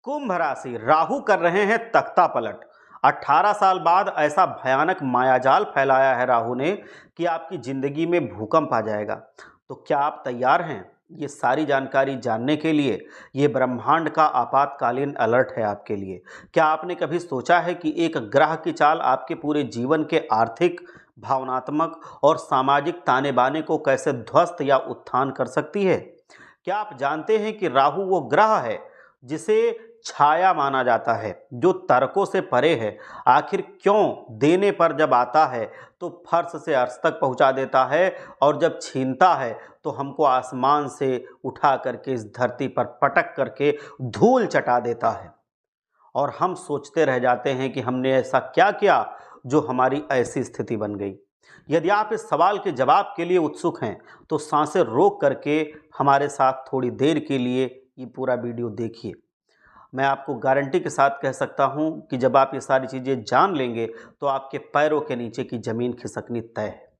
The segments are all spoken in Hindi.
कुंभ राशि राहु कर रहे हैं तख्ता पलट। 18 साल बाद ऐसा भयानक मायाजाल फैलाया है राहु ने कि आपकी जिंदगी में भूकंप आ जाएगा। तो क्या आप तैयार हैं ये सारी जानकारी जानने के लिए? ये ब्रह्मांड का आपातकालीन अलर्ट है आपके लिए। क्या आपने कभी सोचा है कि एक ग्रह की चाल आपके पूरे जीवन के आर्थिक, भावनात्मक और सामाजिक ताने बाने को कैसे ध्वस्त या उत्थान कर सकती है? क्या आप जानते हैं कि राहु वो ग्रह है जिसे छाया माना जाता है, जो तर्कों से परे है? आखिर क्यों देने पर जब आता है तो फर्श से अर्श तक पहुंचा देता है, और जब छीनता है तो हमको आसमान से उठा करके इस धरती पर पटक करके धूल चटा देता है, और हम सोचते रह जाते हैं कि हमने ऐसा क्या किया जो हमारी ऐसी स्थिति बन गई। यदि आप इस सवाल के जवाब के लिए उत्सुक हैं तो सांसें रोक करके हमारे साथ थोड़ी देर के लिए ये पूरा वीडियो देखिए। मैं आपको गारंटी के साथ कह सकता हूं कि जब आप ये सारी चीज़ें जान लेंगे तो आपके पैरों के नीचे की ज़मीन खिसकनी तय है।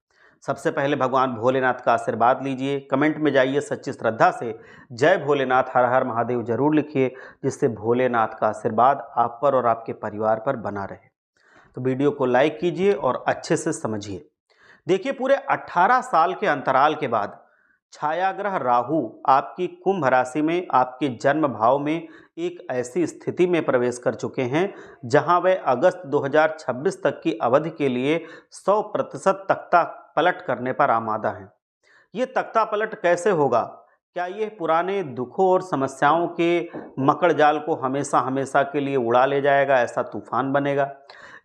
सबसे पहले भगवान भोलेनाथ का आशीर्वाद लीजिए। कमेंट में जाइए सच्ची श्रद्धा से जय भोलेनाथ, हर हर महादेव जरूर लिखिए, जिससे भोलेनाथ का आशीर्वाद आप पर और आपके परिवार पर बना रहे। तो वीडियो को लाइक कीजिए और अच्छे से समझिए। देखिए, पूरे 18 साल के अंतराल के बाद छायाग्रह राहु आपकी कुंभ राशि में, आपके जन्म भाव में एक ऐसी स्थिति में प्रवेश कर चुके हैं जहां वे अगस्त 2026 तक की अवधि के लिए 100% तख्ता पलट करने पर आमादा हैं। ये तख्ता पलट कैसे होगा? क्या ये पुराने दुखों और समस्याओं के मकड़ जाल को हमेशा हमेशा के लिए उड़ा ले जाएगा, ऐसा तूफान बनेगा?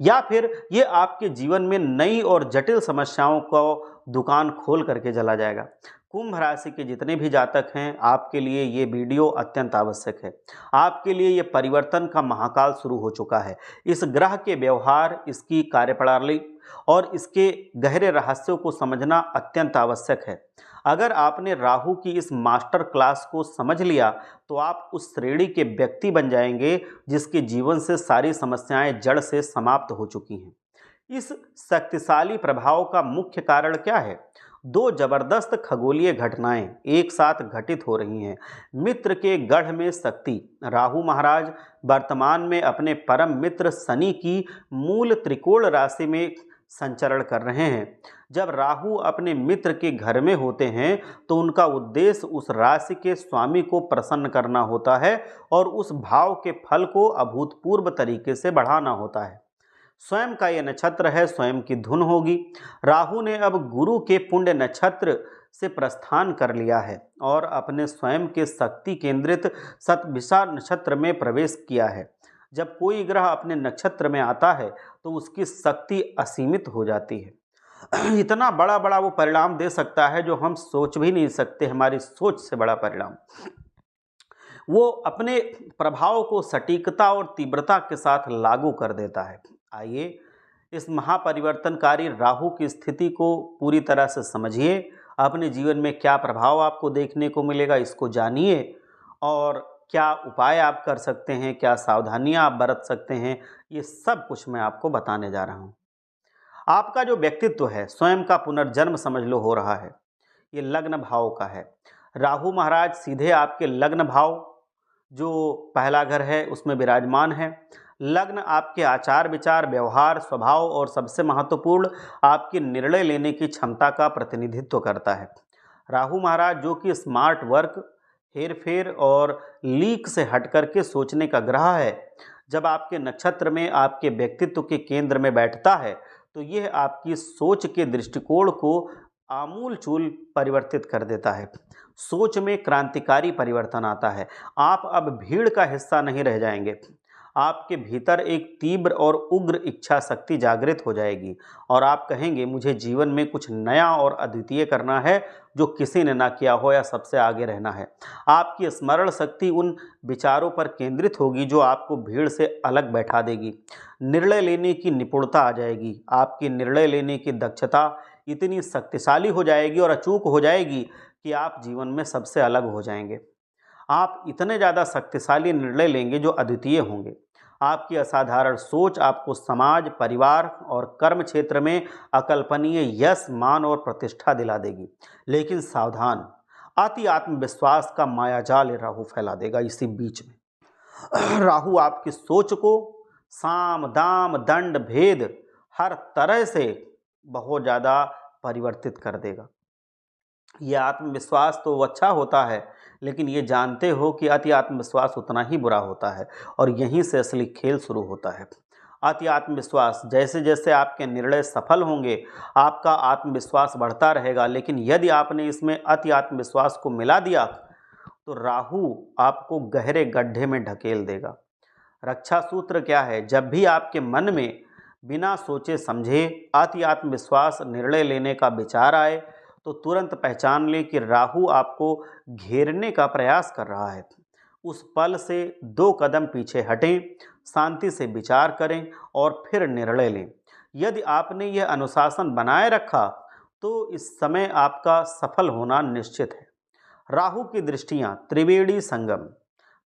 या फिर ये आपके जीवन में नई और जटिल समस्याओं को दुकान खोल करके चला जाएगा? कुंभ राशि के जितने भी जातक हैं, आपके लिए ये वीडियो अत्यंत आवश्यक है। आपके लिए ये परिवर्तन का महाकाल शुरू हो चुका है। इस ग्रह के व्यवहार, इसकी कार्यप्रणाली और इसके गहरे रहस्यों को समझना अत्यंत आवश्यक है। अगर आपने राहु की इस मास्टर क्लास को समझ लिया तो आप उस श्रेणी के व्यक्ति बन जाएंगे जिसके जीवन से सारी समस्याएं जड़ से समाप्त हो चुकी हैं। इस शक्तिशाली प्रभाव का मुख्य कारण क्या है? दो जबरदस्त खगोलीय घटनाएं एक साथ घटित हो रही हैं। मित्र के गढ़ में शक्ति। राहु महाराज वर्तमान में अपने परम मित्र शनि की मूल त्रिकोण राशि में संचरण कर रहे हैं। जब राहु अपने मित्र के घर में होते हैं तो उनका उद्देश्य उस राशि के स्वामी को प्रसन्न करना होता है और उस भाव के फल को अभूतपूर्व तरीके से बढ़ाना होता है। स्वयं का ये नक्षत्र है, स्वयं की धुन होगी। राहु ने अब गुरु के पुण्य नक्षत्र से प्रस्थान कर लिया है और अपने स्वयं के शक्ति केंद्रित शतभिषा नक्षत्र में प्रवेश किया है। जब कोई ग्रह अपने नक्षत्र में आता है तो उसकी शक्ति असीमित हो जाती है। इतना बड़ा बड़ा वो परिणाम दे सकता है जो हम सोच भी नहीं सकते, हमारी सोच से बड़ा परिणाम। वो अपने प्रभाव को सटीकता और तीव्रता के साथ लागू कर देता है। आइए इस महापरिवर्तनकारी राहु की स्थिति को पूरी तरह से समझिए। अपने जीवन में क्या प्रभाव आपको देखने को मिलेगा, इसको जानिए, और क्या उपाय आप कर सकते हैं, क्या सावधानियां आप बरत सकते हैं, ये सब कुछ मैं आपको बताने जा रहा हूं। आपका जो व्यक्तित्व है, स्वयं का पुनर्जन्म समझ लो हो रहा है। ये लग्न भाव का है। राहु महाराज सीधे आपके लग्न भाव, जो पहला घर है, उसमें विराजमान है। लग्न आपके आचार विचार, व्यवहार, स्वभाव और सबसे महत्वपूर्ण आपकी निर्णय लेने की क्षमता का प्रतिनिधित्व करता है। राहु महाराज जो कि स्मार्ट वर्क, हेरफेर और लीक से हट करके सोचने का ग्रह है, जब आपके नक्षत्र में आपके व्यक्तित्व के केंद्र में बैठता है तो यह आपकी सोच के दृष्टिकोण को आमूल चूल परिवर्तित कर देता है। सोच में क्रांतिकारी परिवर्तन आता है। आप अब भीड़ का हिस्सा नहीं रह जाएंगे। आपके भीतर एक तीव्र और उग्र इच्छा शक्ति जागृत हो जाएगी और आप कहेंगे मुझे जीवन में कुछ नया और अद्वितीय करना है जो किसी ने ना किया हो, या सबसे आगे रहना है। आपकी स्मरण शक्ति उन विचारों पर केंद्रित होगी जो आपको भीड़ से अलग बैठा देगी। निर्णय लेने की निपुणता आ जाएगी। आपकी निर्णय लेने की दक्षता इतनी शक्तिशाली हो जाएगी और अचूक हो जाएगी कि आप जीवन में सबसे अलग हो जाएंगे। आप इतने ज़्यादा शक्तिशाली निर्णय लेंगे जो अद्वितीय होंगे। आपकी असाधारण सोच आपको समाज, परिवार और कर्म क्षेत्र में अकल्पनीय यश, मान और प्रतिष्ठा दिला देगी। लेकिन सावधान, अति आत्मविश्वास का मायाजाल राहु फैला देगा इसी बीच में। राहु आपकी सोच को साम दाम दंड भेद हर तरह से बहुत ज़्यादा परिवर्तित कर देगा। ये आत्मविश्वास तो अच्छा होता है, लेकिन ये जानते हो कि अति आत्मविश्वास उतना ही बुरा होता है और यहीं से असली खेल शुरू होता है। अति आत्मविश्वास, जैसे जैसे आपके निर्णय सफल होंगे आपका आत्मविश्वास बढ़ता रहेगा, लेकिन यदि आपने इसमें अति आत्मविश्वास को मिला दिया तो राहु आपको गहरे गड्ढे में ढकेल देगा। रक्षा सूत्र क्या है? जब भी आपके मन में बिना सोचे समझे अति आत्मविश्वास निर्णय लेने का विचार आए तो तुरंत पहचान लें कि राहु आपको घेरने का प्रयास कर रहा है। उस पल से 2 कदम पीछे हटें, शांति से विचार करें और फिर निर्णय लें। यदि आपने यह अनुशासन बनाए रखा तो इस समय आपका सफल होना निश्चित है। राहु की दृष्टियां त्रिवेणी संगम,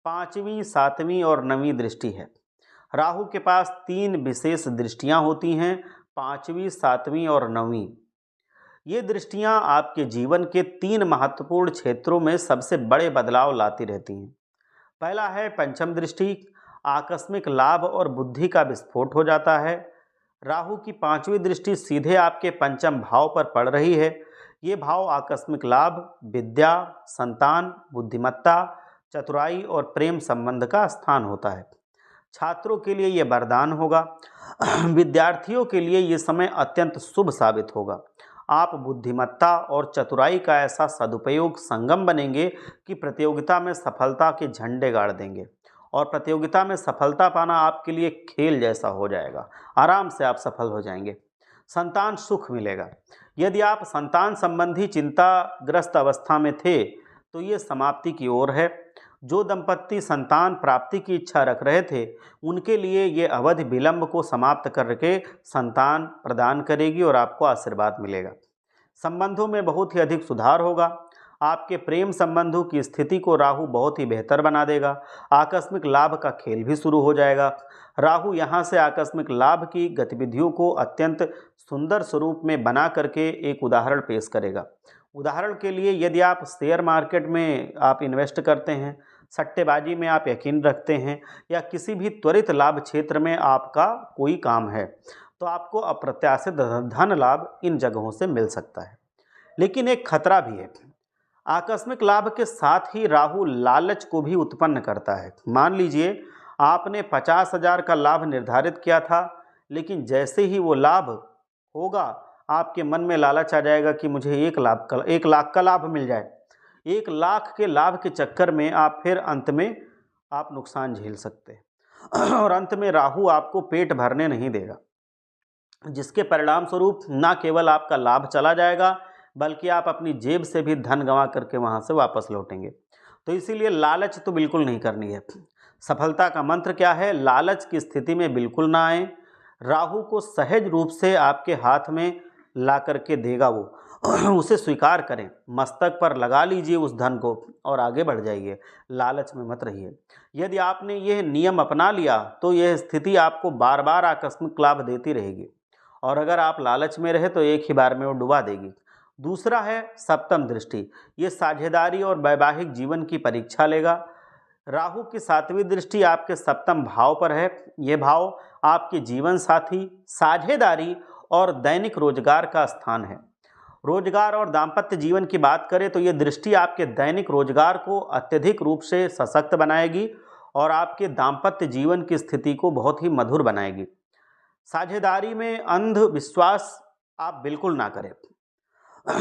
5वीं, 7वीं और 9वीं दृष्टि है। राहु के पास 3 विशेष दृष्टियां होती हैं, 5वीं, 7वीं और 9वीं। ये दृष्टियां आपके जीवन के 3 महत्वपूर्ण क्षेत्रों में सबसे बड़े बदलाव लाती रहती हैं। पहला है पंचम दृष्टि, आकस्मिक लाभ और बुद्धि का विस्फोट हो जाता है। राहु की 5वीं दृष्टि सीधे आपके पंचम भाव पर पड़ रही है। ये भाव आकस्मिक लाभ, विद्या, संतान, बुद्धिमत्ता, चतुराई और प्रेम संबंध का स्थान होता है। छात्रों के लिए ये वरदान होगा। विद्यार्थियों के लिए ये समय अत्यंत शुभ साबित होगा। आप बुद्धिमत्ता और चतुराई का ऐसा सदुपयोग संगम बनेंगे कि प्रतियोगिता में सफलता के झंडे गाड़ देंगे और प्रतियोगिता में सफलता पाना आपके लिए खेल जैसा हो जाएगा। आराम से आप सफल हो जाएंगे। संतान सुख मिलेगा। यदि आप संतान संबंधी चिंताग्रस्त अवस्था में थे तो ये समाप्ति की ओर है। जो दंपत्ति संतान प्राप्ति की इच्छा रख रहे थे उनके लिए ये अवधि विलंब को समाप्त करके संतान प्रदान करेगी और आपको आशीर्वाद मिलेगा। संबंधों में बहुत ही अधिक सुधार होगा। आपके प्रेम संबंधों की स्थिति को राहु बहुत ही बेहतर बना देगा। आकस्मिक लाभ का खेल भी शुरू हो जाएगा। राहु यहाँ से आकस्मिक लाभ की गतिविधियों को अत्यंत सुंदर स्वरूप में बना करके एक उदाहरण पेश करेगा। उदाहरण के लिए, यदि आप शेयर मार्केट में आप इन्वेस्ट करते हैं, सट्टेबाजी में आप यकीन रखते हैं या किसी भी त्वरित लाभ क्षेत्र में आपका कोई काम है, तो आपको अप्रत्याशित धन लाभ इन जगहों से मिल सकता है। लेकिन एक खतरा भी है। आकस्मिक लाभ के साथ ही राहु लालच को भी उत्पन्न करता है। मान लीजिए आपने 50,000 का लाभ निर्धारित किया था, लेकिन जैसे ही वो लाभ होगा आपके मन में लालच आ जाएगा कि मुझे 1 लाख का लाभ मिल जाए। 1 लाख के लाभ के चक्कर में आप फिर अंत में आप नुकसान झेल सकते हैं और अंत में राहु आपको पेट भरने नहीं देगा, जिसके परिणाम स्वरूप न केवल आपका लाभ चला जाएगा बल्कि आप अपनी जेब से भी धन गंवा करके वहां से वापस लौटेंगे। तो इसीलिए लालच तो बिल्कुल नहीं करनी है। सफलता का मंत्र क्या है? लालच की स्थिति में बिल्कुल ना आए। राहु को सहज रूप से आपके हाथ में ला करके देगा वो, उसे स्वीकार करें, मस्तक पर लगा लीजिए उस धन को और आगे बढ़ जाइए। लालच में मत रहिए। यदि आपने यह नियम अपना लिया तो यह स्थिति आपको बार बार आकस्मिक लाभ देती रहेगी और अगर आप लालच में रहे तो एक ही बार में वो डुबा देगी। दूसरा है सप्तम दृष्टि। ये साझेदारी और वैवाहिक जीवन की परीक्षा लेगा। राहु की 7वीं दृष्टि आपके सप्तम भाव पर है। यह भाव आपके जीवन साथी, साझेदारी और दैनिक रोजगार का स्थान है। रोजगार और दाम्पत्य जीवन की बात करें तो ये दृष्टि आपके दैनिक रोजगार को अत्यधिक रूप से सशक्त बनाएगी और आपके दाम्पत्य जीवन की स्थिति को बहुत ही मधुर बनाएगी। साझेदारी में अंधविश्वास आप बिल्कुल ना करें।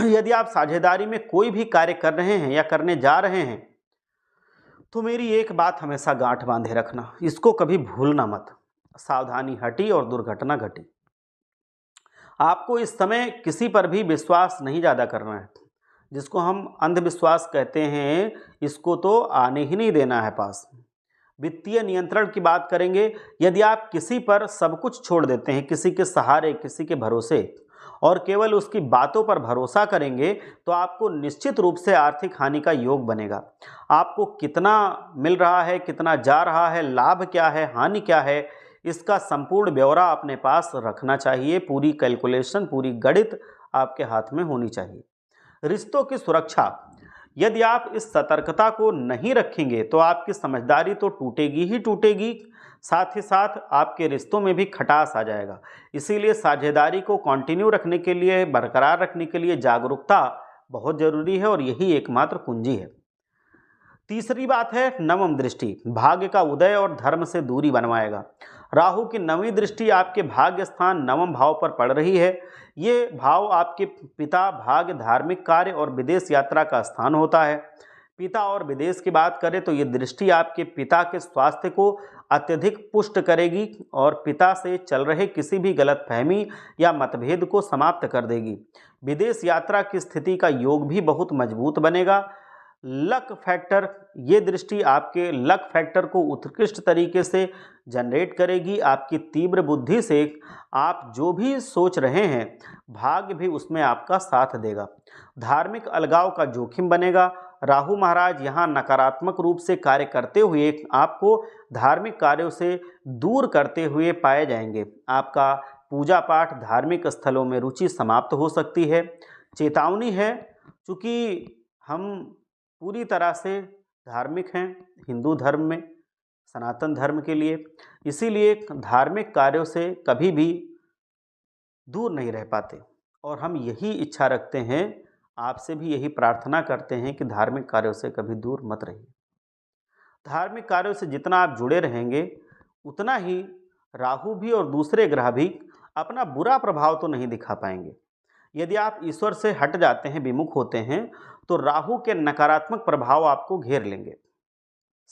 यदि आप साझेदारी में कोई भी कार्य कर रहे हैं या करने जा रहे हैं तो मेरी एक बात हमेशा गांठ बांधे रखना, इसको कभी भूलना मत। सावधानी हटी और दुर्घटना घटी। आपको इस समय किसी पर भी विश्वास नहीं ज़्यादा करना है। जिसको हम अंधविश्वास कहते हैं, इसको तो आने ही नहीं देना है पास। वित्तीय नियंत्रण की बात करेंगे। यदि आप किसी पर सब कुछ छोड़ देते हैं, किसी के सहारे, किसी के भरोसे, और केवल उसकी बातों पर भरोसा करेंगे तो आपको निश्चित रूप से आर्थिक हानि का योग बनेगा। आपको कितना मिल रहा है, कितना जा रहा है, लाभ क्या है, हानि क्या है, इसका संपूर्ण ब्यौरा अपने पास रखना चाहिए। पूरी कैलकुलेशन, पूरी गणित आपके हाथ में होनी चाहिए। रिश्तों की सुरक्षा, यदि आप इस सतर्कता को नहीं रखेंगे तो आपकी समझदारी तो टूटेगी ही टूटेगी, साथ ही साथ आपके रिश्तों में भी खटास आ जाएगा। इसीलिए साझेदारी को कंटिन्यू रखने के लिए, बरकरार रखने के लिए जागरूकता बहुत ज़रूरी है और यही एकमात्र कुंजी है। तीसरी बात है नवम दृष्टि, भाग्य का उदय और धर्म से दूरी बनवाएगा। राहु की नवीं दृष्टि आपके भाग्य स्थान नवम भाव पर पड़ रही है। ये भाव आपके पिता, भाग्य, धार्मिक कार्य और विदेश यात्रा का स्थान होता है। पिता और विदेश की बात करें तो ये दृष्टि आपके पिता के स्वास्थ्य को अत्यधिक पुष्ट करेगी और पिता से चल रहे किसी भी गलतफहमी या मतभेद को समाप्त कर देगी। विदेश यात्रा की स्थिति का योग भी बहुत मजबूत बनेगा। लक फैक्टर, ये दृष्टि आपके लक फैक्टर को उत्कृष्ट तरीके से जनरेट करेगी। आपकी तीव्र बुद्धि से आप जो भी सोच रहे हैं, भाग्य भी उसमें आपका साथ देगा। धार्मिक अलगाव का जोखिम बनेगा। राहु महाराज यहाँ नकारात्मक रूप से कार्य करते हुए आपको धार्मिक कार्यों से दूर करते हुए पाए जाएंगे। आपका पूजा पाठ, धार्मिक स्थलों में रुचि समाप्त हो सकती है। चेतावनी है, चूँकि हम पूरी तरह से धार्मिक हैं हिंदू धर्म में, सनातन धर्म के लिए, इसीलिए धार्मिक कार्यों से कभी भी दूर नहीं रह पाते और हम यही इच्छा रखते हैं, आपसे भी यही प्रार्थना करते हैं कि धार्मिक कार्यों से कभी दूर मत रहिए। धार्मिक कार्यों से जितना आप जुड़े रहेंगे उतना ही राहु भी और दूसरे ग्रह भी अपना बुरा प्रभाव तो नहीं दिखा पाएंगे। यदि आप ईश्वर से हट जाते हैं, विमुख होते हैं, तो राहु के नकारात्मक प्रभाव आपको घेर लेंगे।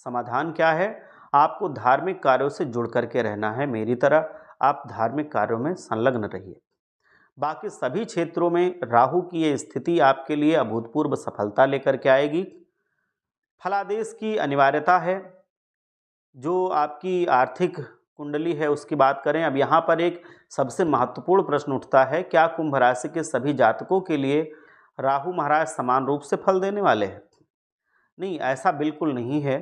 समाधान क्या है? आपको धार्मिक कार्यों से जुड़ करके रहना है। मेरी तरह आप धार्मिक कार्यों में संलग्न रहिए। बाकी सभी क्षेत्रों में राहु की ये स्थिति आपके लिए अभूतपूर्व सफलता लेकर के आएगी। फलादेश की अनिवार्यता है। जो आपकी आर्थिक कुंडली है उसकी बात करें, अब यहाँ पर एक सबसे महत्वपूर्ण प्रश्न उठता है, क्या कुंभ राशि के सभी जातकों के लिए राहु महाराज समान रूप से फल देने वाले हैं? नहीं, ऐसा बिल्कुल नहीं है,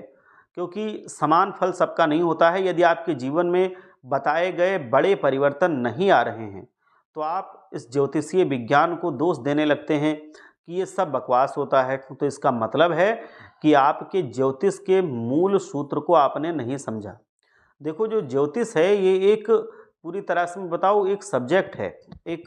क्योंकि समान फल सबका नहीं होता है। यदि आपके जीवन में बताए गए बड़े परिवर्तन नहीं आ रहे हैं तो आप इस ज्योतिषीय विज्ञान को दोष देने लगते हैं कि ये सब बकवास होता है। तो इसका मतलब है कि आपके ज्योतिष के मूल सूत्र को आपने नहीं समझा। देखो, जो ज्योतिष है ये एक पूरी तरह से मैं बताऊँ, एक सब्जेक्ट है, एक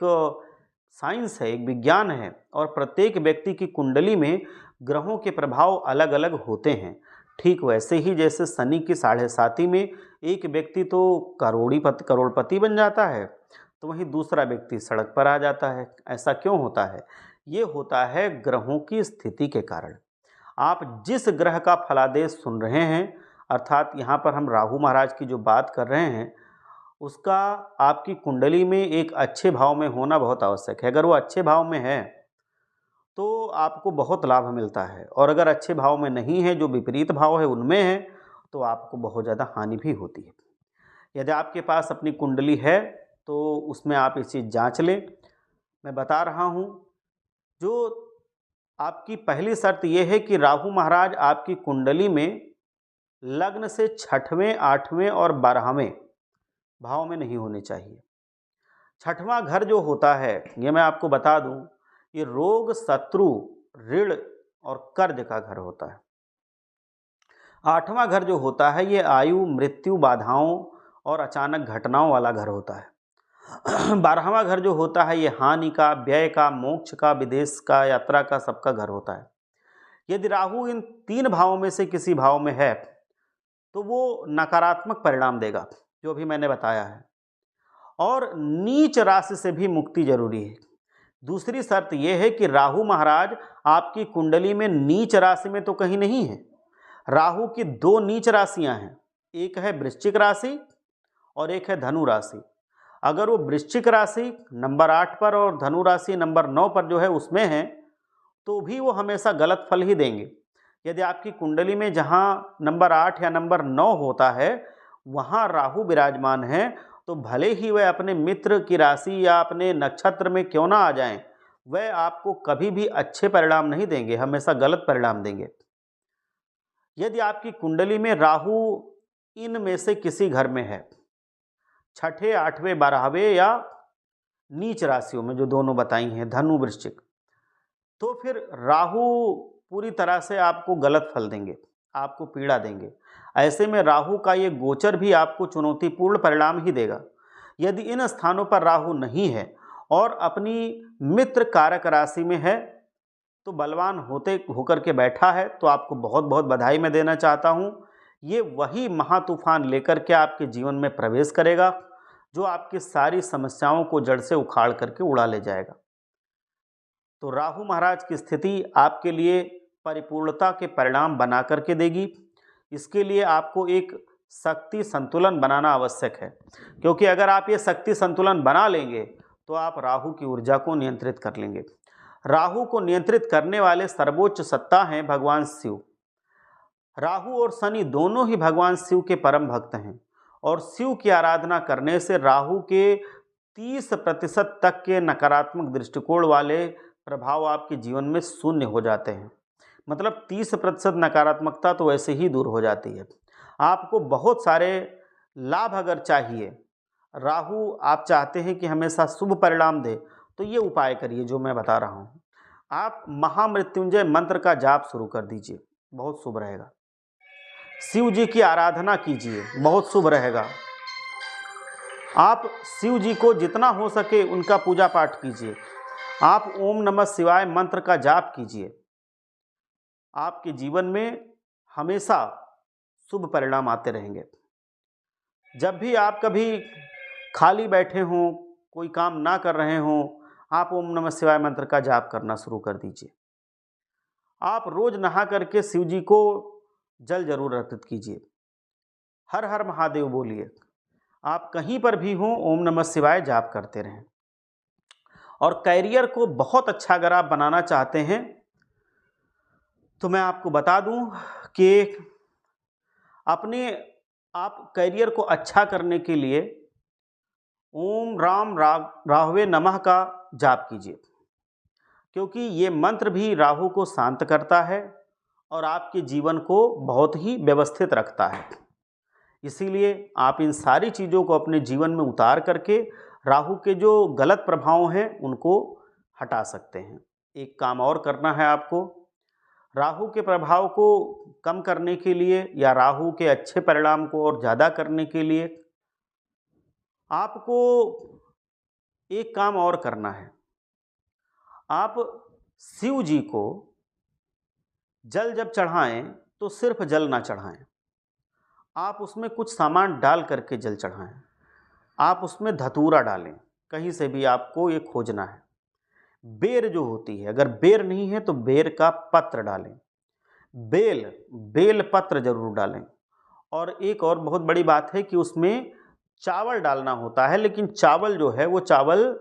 साइंस है, एक विज्ञान है और प्रत्येक व्यक्ति की कुंडली में ग्रहों के प्रभाव अलग अलग होते हैं। ठीक वैसे ही जैसे शनि की 7.5 में एक व्यक्ति तो करोड़पति बन जाता है, तो वहीं दूसरा व्यक्ति सड़क पर आ जाता है। ऐसा क्यों होता है? ये होता है ग्रहों की स्थिति के कारण। आप जिस ग्रह का फलादेश सुन रहे हैं, अर्थात यहाँ पर हम राहु महाराज की जो बात कर रहे हैं, उसका आपकी कुंडली में एक अच्छे भाव में होना बहुत आवश्यक है। अगर वो अच्छे भाव में है तो आपको बहुत लाभ मिलता है, और अगर अच्छे भाव में नहीं है, जो विपरीत भाव है उनमें है, तो आपको बहुत ज़्यादा हानि भी होती है। यदि आपके पास अपनी कुंडली है तो उसमें आप ये चीज़ जांच लें। मैं बता रहा हूँ, जो आपकी पहली शर्त यह है कि राहु महाराज आपकी कुंडली में लग्न से 6वें, 8वें और 12वें भाव में नहीं होने चाहिए। 6वां घर जो होता है, ये मैं आपको बता दूं, ये रोग, शत्रु, ऋण और कर्ज का घर होता है। 8वां घर जो होता है ये आयु, मृत्यु, बाधाओं और अचानक घटनाओं वाला घर होता है। 12वां घर जो होता है ये हानि का, व्यय का, मोक्ष का, विदेश का, यात्रा का, सबका घर होता है। यदि राहु इन 3 भावों में से किसी भाव में है तो वो नकारात्मक परिणाम देगा, जो भी मैंने बताया है। और नीच राशि से भी मुक्ति जरूरी है। दूसरी शर्त यह है कि राहु महाराज आपकी कुंडली में नीच राशि में तो कहीं नहीं है। राहु की 2 नीच राशियां हैं, एक है वृश्चिक राशि और एक है धनु राशि। अगर वो वृश्चिक राशि नंबर 8 पर और धनु राशि नंबर 9 पर जो है उसमें है, तो भी वो हमेशा गलत फल ही देंगे। यदि आपकी कुंडली में जहाँ नंबर 8 या नंबर 9 होता है वहाँ राहु विराजमान है, तो भले ही वह अपने मित्र की राशि या अपने नक्षत्र में क्यों ना आ जाएं, वह आपको कभी भी अच्छे परिणाम नहीं देंगे, हमेशा गलत परिणाम देंगे। यदि आपकी कुंडली में राहु इनमें से किसी घर में है, 6ठे, 8वें, 12वें या नीच राशियों में जो दोनों बताई हैं, धनु, वृश्चिक, तो फिर राहु पूरी तरह से आपको गलत फल देंगे, आपको पीड़ा देंगे। ऐसे में राहु का ये गोचर भी आपको चुनौतीपूर्ण परिणाम ही देगा। यदि इन स्थानों पर राहु नहीं है और अपनी मित्र कारक राशि में है, तो बलवान होते होकर के बैठा है, तो आपको बहुत बहुत बधाई मैं देना चाहता हूँ। ये वही महातूफान लेकर के आपके जीवन में प्रवेश करेगा, जो आपकी सारी समस्याओं को जड़ से उखाड़ करके उड़ा ले जाएगा। तो राहु महाराज की स्थिति आपके लिए परिपूर्णता के परिणाम बना करके देगी। इसके लिए आपको एक शक्ति संतुलन बनाना आवश्यक है, क्योंकि अगर आप ये शक्ति संतुलन बना लेंगे तो आप राहु की ऊर्जा को नियंत्रित कर लेंगे। राहु को नियंत्रित करने वाले सर्वोच्च सत्ता हैं भगवान शिव। राहु और शनि दोनों ही भगवान शिव के परम भक्त हैं, और शिव की आराधना करने से राहु के 30% तक के नकारात्मक दृष्टिकोण वाले प्रभाव आपके जीवन में शून्य हो जाते हैं। मतलब 30% नकारात्मकता तो वैसे ही दूर हो जाती है। आपको बहुत सारे लाभ अगर चाहिए, राहु आप चाहते हैं कि हमेशा शुभ परिणाम दे, तो ये उपाय करिए जो मैं बता रहा हूँ। आप महामृत्युंजय मंत्र का जाप शुरू कर दीजिए, बहुत शुभ रहेगा। शिव जी की आराधना कीजिए, बहुत शुभ रहेगा। आप शिव जी को जितना हो सके उनका पूजा पाठ कीजिए। आप ओम नमः शिवाय मंत्र का जाप कीजिए। आपके जीवन में हमेशा शुभ परिणाम आते रहेंगे। जब भी आप कभी खाली बैठे हों, कोई काम ना कर रहे हों, आप ओम नमः शिवाय मंत्र का जाप करना शुरू कर दीजिए। आप रोज नहा करके शिव जी को जल जरूर अर्पित कीजिए। हर हर महादेव बोलिए। आप कहीं पर भी हों, ओम नमः शिवाय जाप करते रहें। और कैरियर को बहुत अच्छा अगर आप बनाना चाहते हैं, तो मैं आपको बता दूं कि आप कैरियर को अच्छा करने के लिए ओम राम राहवे नमः का जाप कीजिए, क्योंकि ये मंत्र भी राहु को शांत करता है और आपके जीवन को बहुत ही व्यवस्थित रखता है। इसीलिए आप इन सारी चीज़ों को अपने जीवन में उतार करके राहु के जो गलत प्रभाव हैं उनको हटा सकते हैं। एक काम और करना है आपको, राहु के प्रभाव को कम करने के लिए या राहु के अच्छे परिणाम को और ज़्यादा करने के लिए आपको एक काम और करना है। आप शिव जी को जल जब चढ़ाएं तो सिर्फ जल ना चढ़ाएं, आप उसमें कुछ सामान डाल करके जल चढ़ाएं। आप उसमें धतूरा डालें, कहीं से भी आपको ये खोजना है। बेर जो होती है, अगर बेर नहीं है तो बेर का पत्र डालें, बेल पत्र जरूर डालें। और एक और बहुत बड़ी बात है कि उसमें चावल डालना होता है, लेकिन चावल जो है वो चावल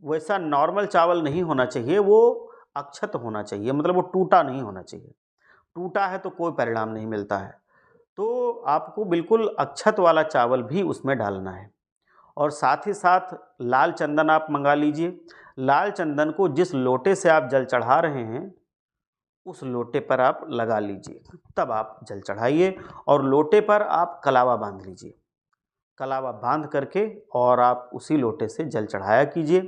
वैसा नॉर्मल चावल नहीं होना चाहिए, वो अक्षत होना चाहिए, मतलब वो टूटा नहीं होना चाहिए। टूटा है तो कोई परिणाम नहीं मिलता है। तो आपको बिल्कुल अक्षत वाला चावल भी उसमें डालना है। और साथ ही साथ लाल चंदन आप मंगा लीजिए। लाल चंदन को जिस लोटे से आप जल चढ़ा रहे हैं उस लोटे पर आप लगा लीजिए, तब आप जल चढ़ाइए। और लोटे पर आप कलावा बांध लीजिए, कलावा बांध करके और आप उसी लोटे से जल चढ़ाया कीजिए।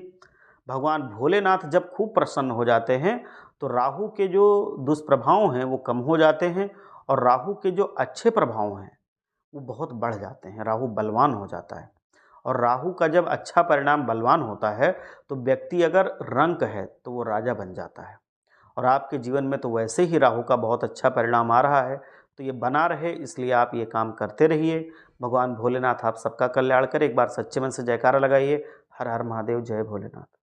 भगवान भोलेनाथ जब खूब प्रसन्न हो जाते हैं तो राहु के जो दुष्प्रभाव हैं वो कम हो जाते हैं, और राहु के जो अच्छे प्रभाव हैं वो बहुत बढ़ जाते हैं। राहु बलवान हो जाता है, और राहु का जब अच्छा परिणाम बलवान होता है तो व्यक्ति अगर रंक है तो वो राजा बन जाता है। और आपके जीवन में तो वैसे ही राहु का बहुत अच्छा परिणाम आ रहा है, तो ये बना रहे, इसलिए आप ये काम करते रहिए। भगवान भोलेनाथ आप सबका कल्याण करें। एक बार सच्चे मन से जयकारा लगाइए। हर हर महादेव, जय भोलेनाथ।